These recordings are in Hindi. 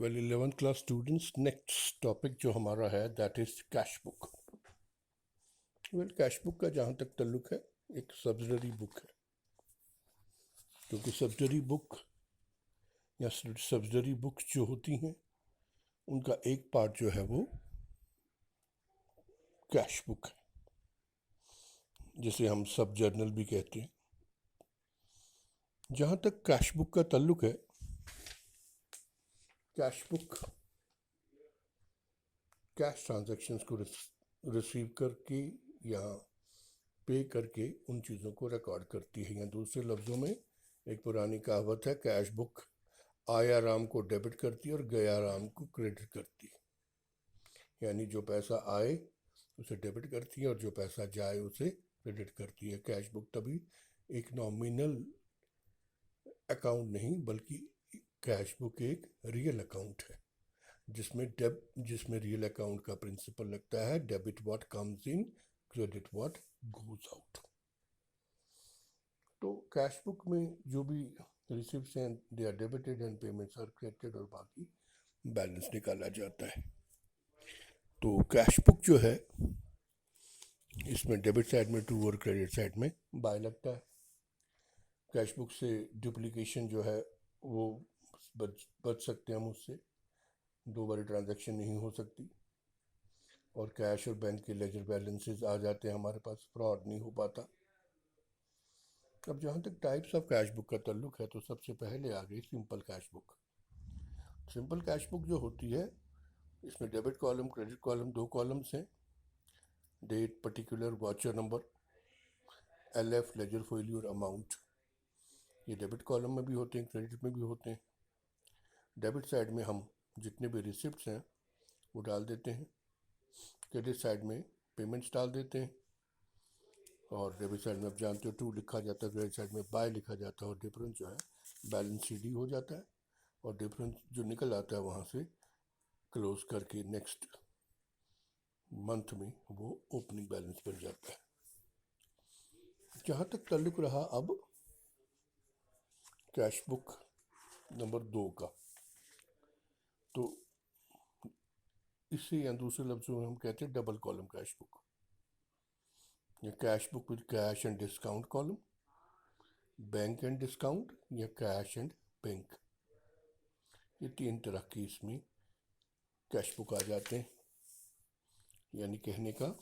Well 11th class students, next topic जो हमारा है that is cash book. Well cash book का जहाँ तक ताल्लुक है एक सब्सिडरी बुक है, क्योंकि सब्सिडरी बुक या सब्सिडरी बुक्स जो होती हैं उनका एक पार्ट जो है वो कैश बुक है, जिसे हम सब जर्नल भी कहते हैं। जहाँ तक कैश बुक का ताल्लुक है, कैश बुक कैश ट्रांजैक्शंस को रिसीव करके या पे करके उन चीज़ों को रिकॉर्ड करती है, या दूसरे लफ्ज़ों में एक पुरानी कहावत है, कैश बुक आया राम को डेबिट करती है और गया राम को क्रेडिट करती है। यानी जो पैसा आए उसे डेबिट करती है और जो पैसा जाए उसे क्रेडिट करती है। कैश बुक तभी एक नॉमिनल अकाउंट नहीं बल्कि कैश बुक एक रियल अकाउंट है, जिसमें रियल अकाउंट का प्रिंसिपल लगता है, debit what comes in, credit what goes out. तो कैश बुक में जो भी रिसिप्ट्स हैं they are debited and payments are credited और बाकी बैलेंस निकाला जाता है। तो कैश बुक जो है इसमें डेबिट साइड में 2 और क्रेडिट साइड में बाय लगता है। कैश बुक से डुप्लीकेशन जो है वो बच सकते हैं हम उससे, 2 बारी ट्रांजैक्शन नहीं हो सकती, और कैश और बैंक के लेजर बैलेंसेस आ जाते हैं हमारे पास, फ्रॉड नहीं हो पाता। अब जहाँ तक टाइप्स ऑफ कैश बुक का ताल्लुक है तो सबसे पहले आ गई simple cash book. Simple cash book जो होती है इसमें debit column credit column 2 columns हैं, date particular voucher number, LF ledger folio और अमाउंट। ये डेबिट कॉलम में भी होते हैं, क्रेडिट में भी होते हैं। डेबिट साइड में हम जितने भी रिसिप्ट्स हैं वो डाल देते हैं, क्रेडिट साइड में पेमेंट्स डाल देते हैं, और डेबिट साइड में आप जानते हो 2 लिखा जाता है, क्रेडिट साइड में बाय लिखा जाता है, और डिफरेंस जो है बैलेंस CD हो जाता है, और डिफरेंस जो निकल आता है वहाँ से क्लोज करके नेक्स्ट मंथ में वो ओपनिंग बैलेंस बन जाता है। जहाँ तक ताल्लुक रहा अब कैश बुक नंबर 2 का, तो इसे या दूसरे लफ्ज़ों में हम कहते हैं डबल कॉलम कैश बुक, या cash book with cash and discount column, bank and discount, या कैश एंड बैंक। ये 3 तरह की इसमें कैश बुक आ जाते हैं। यानी कहने का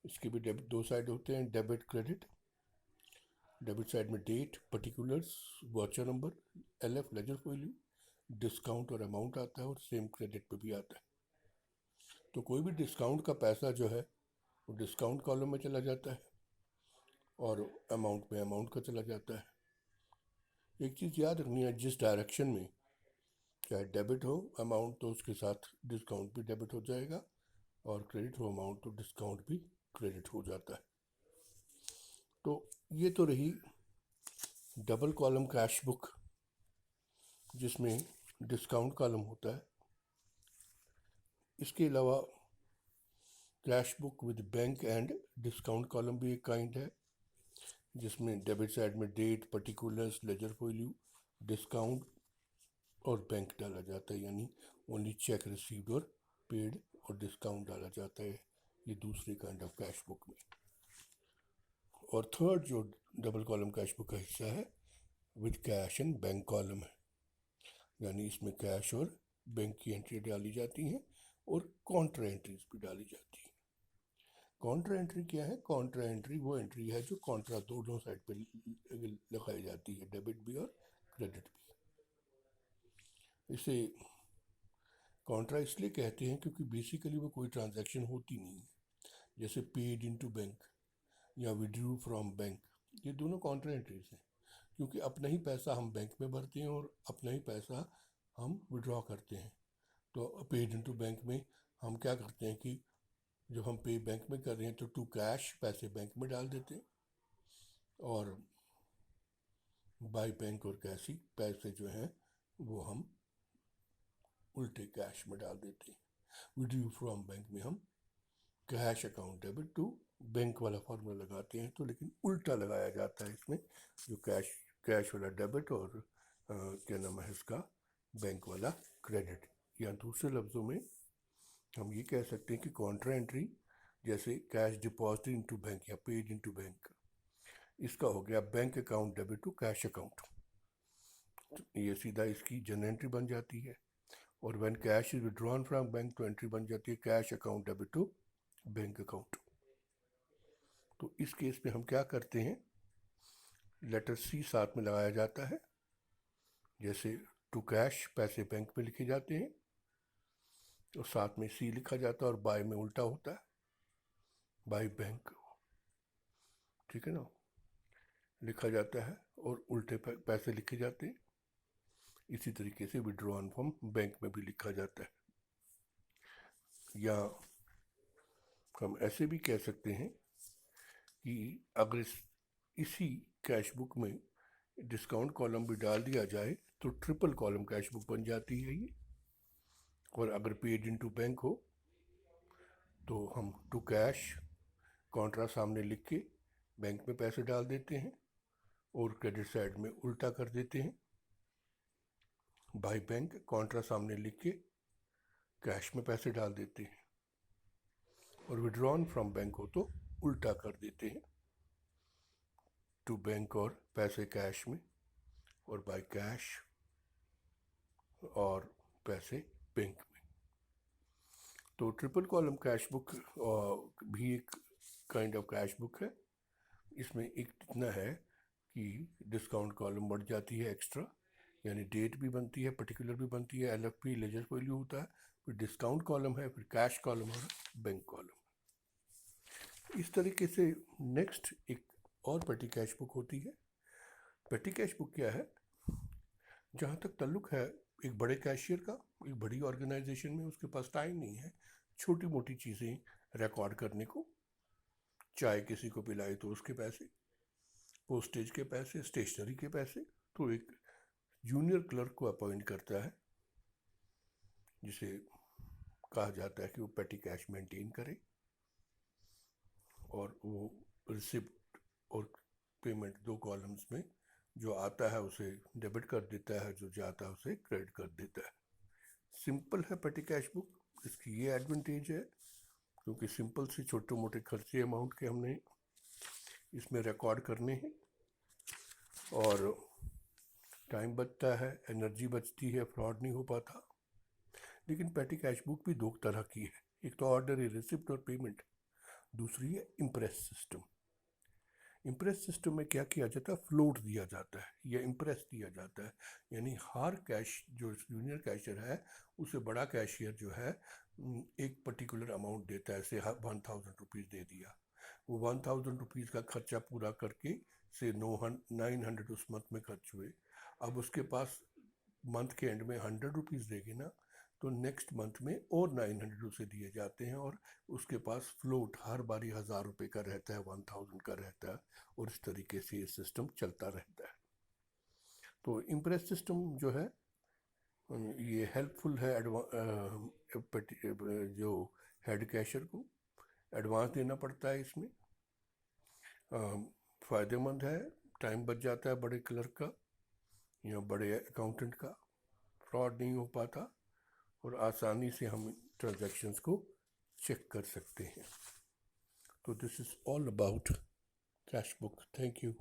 इसके भी डेबिट 2 साइड होते हैं, डेबिट क्रेडिट। डेबिट साइड में date particulars voucher number, LF ledger value, discount और अमाउंट आता है, और सेम क्रेडिट पे भी आता है। तो कोई भी डिस्काउंट का पैसा जो है वो डिस्काउंट कॉलम में चला जाता है और अमाउंट में अमाउंट का चला जाता है। एक चीज़ याद रखनी है, जिस डायरेक्शन में चाहे डेबिट हो अमाउंट तो उसके साथ डिस्काउंट भी डेबिट हो जाएगा, और क्रेडिट हो अमाउंट तो डिस्काउंट भी क्रेडिट हो जाता है। तो ये तो रही डबल कॉलम कैश बुक जिसमें डिस्काउंट कॉलम होता है। इसके अलावा cash book with bank and discount column भी एक काइंड है, जिसमें डेबिट साइड में date particulars ledger value, discount और बैंक डाला जाता है, यानी ओनली चेक रिसीव्ड और पेड और डिस्काउंट डाला जाता है। ये दूसरी काइंड ऑफ कैश बुक में। और थर्ड जो डबल कॉलम कैश बुक का हिस्सा है with cash and bank column है, यानी इसमें कैश और बैंक की एंट्री डाली जाती हैं और कॉन्ट्रा एंट्रीज भी डाली जाती हैं। कॉन्ट्रा एंट्री क्या है? कॉन्ट्रा एंट्री वो एंट्री है जो कॉन्ट्रा दोनों साइड पे लगाई जाती है, डेबिट भी और क्रेडिट भी। इसे कॉन्ट्रा इसलिए कहते हैं क्योंकि बेसिकली वो कोई ट्रांजैक्शन होती नहीं है, जैसे पेड इनटू बैंक या विड्रू फ्रॉम बैंक, ये दोनों कॉन्ट्रा एंट्रीज हैं, क्योंकि अपना ही पैसा हम बैंक में भरते हैं और अपना ही पैसा हम विड्रॉ करते हैं। तो पेड इनटू बैंक में हम क्या करते हैं कि जब हम पे बैंक में कर रहे हैं तो टू कैश पैसे बैंक में डाल देते हैं, और बाय बैंक और कैश ही पैसे जो हैं वो हम उल्टे कैश में डाल देते हैं। विड्रू फ्रॉम बैंक में हम cash account debit to bank वाला फॉर्मूला लगाते हैं, तो लेकिन उल्टा लगाया जाता है इसमें, जो कैश वाला डेबिट और क्या नाम है इसका बैंक वाला क्रेडिट। या दूसरे लफ्ज़ों में हम ये कह सकते हैं कि कॉन्ट्रा एंट्री जैसे कैश डिपॉजिट इनटू बैंक या पेड इनटू बैंक, इसका हो गया bank account debit to cash account, ये सीधा इसकी जर्नल एंट्री बन जाती है। और when cash is withdrawn from bank तो एंट्री बन जाती है cash account debit to bank account. तो इस केस में हम क्या करते हैं, लेटर सी साथ में लगाया जाता है, जैसे टू कैश पैसे बैंक में लिखे जाते हैं तो साथ में सी लिखा जाता है, और बाय में उल्टा होता है, बाय बैंक, ठीक है ना, लिखा जाता है और उल्टे पैसे लिखे जाते हैं। इसी तरीके से विड्रॉन फ्रॉम बैंक में भी लिखा जाता है। या हम ऐसे भी कह सकते हैं कि अगर इसी कैश बुक में डिस्काउंट कॉलम भी डाल दिया जाए तो ट्रिपल कॉलम कैश बुक बन जाती है ये। और अगर पेड इनटू बैंक हो तो हम टू कैश कॉन्ट्रा सामने लिख के बैंक में पैसे डाल देते हैं और क्रेडिट साइड में उल्टा कर देते हैं, बाय बैंक कॉन्ट्रा सामने लिख के कैश में पैसे डाल देते हैं। और विड्रॉन फ्रॉम बैंक हो तो उल्टा कर देते हैं, टू बैंक और पैसे कैश में, और बाय कैश और पैसे बैंक में। तो ट्रिपल कॉलम कैश बुक भी एक काइंड ऑफ कैश बुक है। इसमें एक इतना है कि डिस्काउंट कॉलम बढ़ जाती है एक्स्ट्रा, यानी डेट भी बनती है, पर्टिकुलर भी बनती है, LFP लेजर वैल्यू होता है, फिर डिस्काउंट कॉलम है, फिर कैश कॉलम और बैंक कॉलम। इस तरीके से नेक्स्ट एक और पेटी कैश बुक होती है। पेटी कैश बुक क्या है, जहाँ तक ताल्लुक है एक बड़े कैशियर का, एक बड़ी ऑर्गेनाइजेशन में उसके पास टाइम नहीं है छोटी मोटी चीज़ें रिकॉर्ड करने को, चाय किसी को पिलाई तो उसके पैसे, पोस्टेज के पैसे, स्टेशनरी के पैसे, तो एक जूनियर क्लर्क को अपॉइंट करता है जिसे कहा जाता है कि वो पेटी कैश मेंटेन करे, और वो रिसिप्ट और पेमेंट दो कॉलम्स में जो आता है उसे डेबिट कर देता है, जो जाता है उसे क्रेडिट कर देता है। सिंपल है पेटी कैश बुक, इसकी ये एडवांटेज है क्योंकि सिंपल से छोटे मोटे खर्चे अमाउंट के हमने इसमें रिकॉर्ड करने हैं, और टाइम बचता है, एनर्जी बचती है, फ्रॉड नहीं हो पाता। लेकिन पेटी कैश बुक भी दो तरह की है, एक तो ऑर्डनरी रिसिप्ट और पेमेंट, दूसरी है इम्प्रेस सिस्टम। इम्प्रेस सिस्टम में क्या किया जाता है, फ्लोट दिया जाता है या इम्प्रेस दिया जाता है, यानी हर कैश जो जूनियर कैशियर है उसे बड़ा कैशियर जो है एक पर्टिकुलर अमाउंट देता है, से 1000 रुपीज़ दे दिया, वो 1000 रुपीज़ का खर्चा पूरा करके से 900 उस मंथ में खर्च हुए, अब उसके पास मंथ के एंड में 100 रुपीज़ देगी ना, तो नेक्स्ट मंथ में और 900 उसे दिए जाते हैं, और उसके पास फ्लोट हर बारी 1000 रुपये का रहता है, 1000 का रहता है, और इस तरीके से ये सिस्टम चलता रहता है। तो इम्प्रेस सिस्टम जो है ये हेल्पफुल है जो हेड कैशियर को, एडवांस देना पड़ता है इसमें, फ़ायदेमंद है, टाइम बच जाता है बड़े क्लर्क का या बड़े अकाउंटेंट का, फ्रॉड नहीं हो पाता, और आसानी से हम ट्रांजैक्शंस को चेक कर सकते हैं। तो this is all about cash book. Thank you.